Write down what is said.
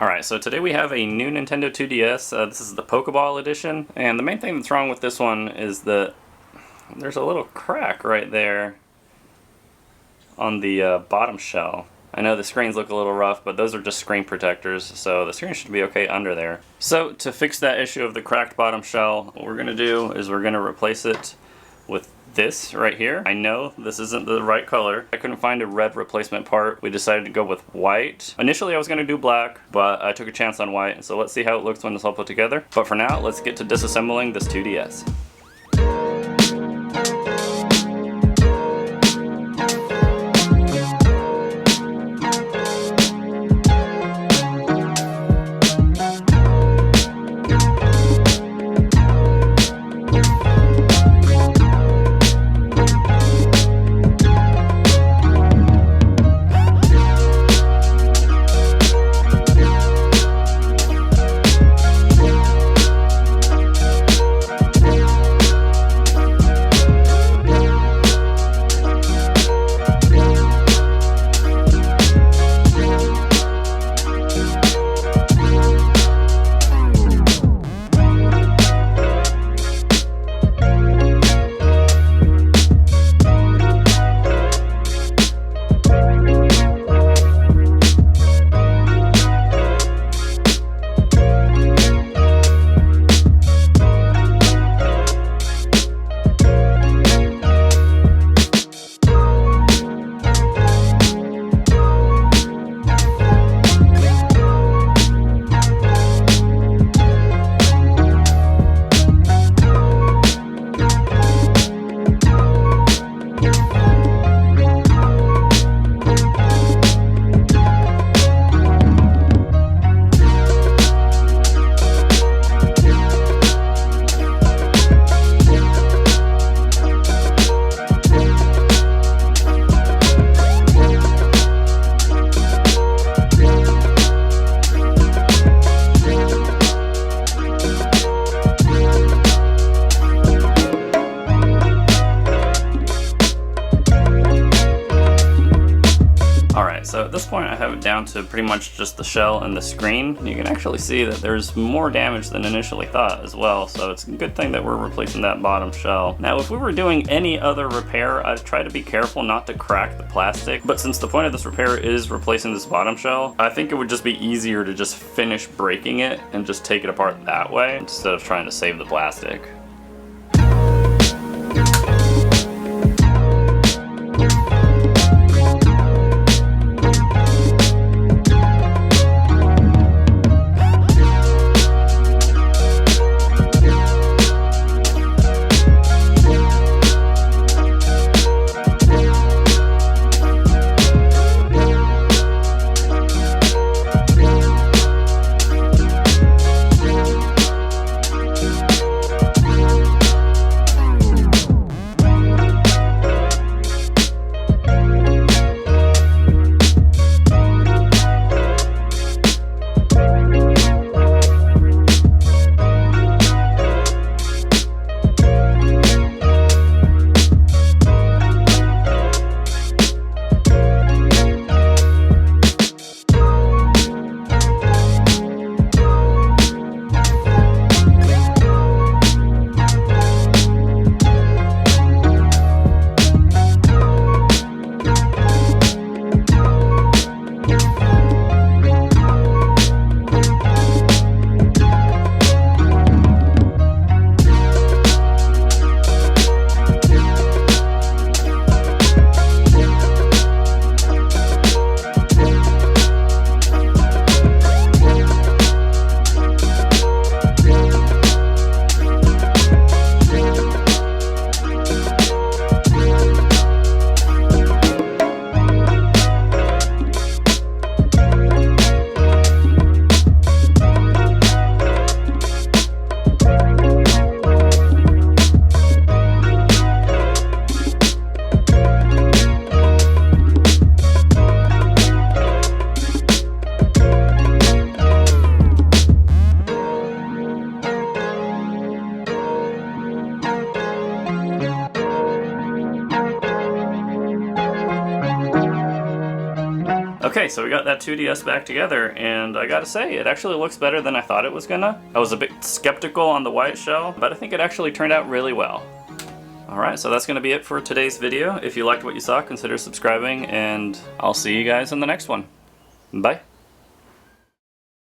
Alright, so today we have a new Nintendo 2DS. This is the Pokeball edition, and the main thing that's wrong with this one is that there's a little crack right there on the bottom shell. I know the screens look a little rough, but those are just screen protectors, so the screen should be okay under there. So to fix that issue of the cracked bottom shell, what we're going to do is we're going to replace it with this right here. I know this isn't the right color. I couldn't find a red replacement part. We decided to go with white. Initially I was going to do black, but I took a chance on white, so let's see how it looks when it's all put together. But for now, let's get to disassembling this 2DS. So at this point I have it down to pretty much just the shell and the screen. You can actually see that there's more damage than initially thought as well, so it's a good thing that we're replacing that bottom shell. Now if we were doing any other repair, I'd try to be careful not to crack the plastic, but since the point of this repair is replacing this bottom shell, I think it would just be easier to just finish breaking it and just take it apart that way instead of trying to save the plastic. Okay, so we got that 2DS back together, and I gotta say, it actually looks better than I thought it was gonna. I was a bit skeptical on the white shell, but I think it actually turned out really well. Alright, so that's gonna be it for today's video. If you liked what you saw, consider subscribing, and I'll see you guys in the next one. Bye.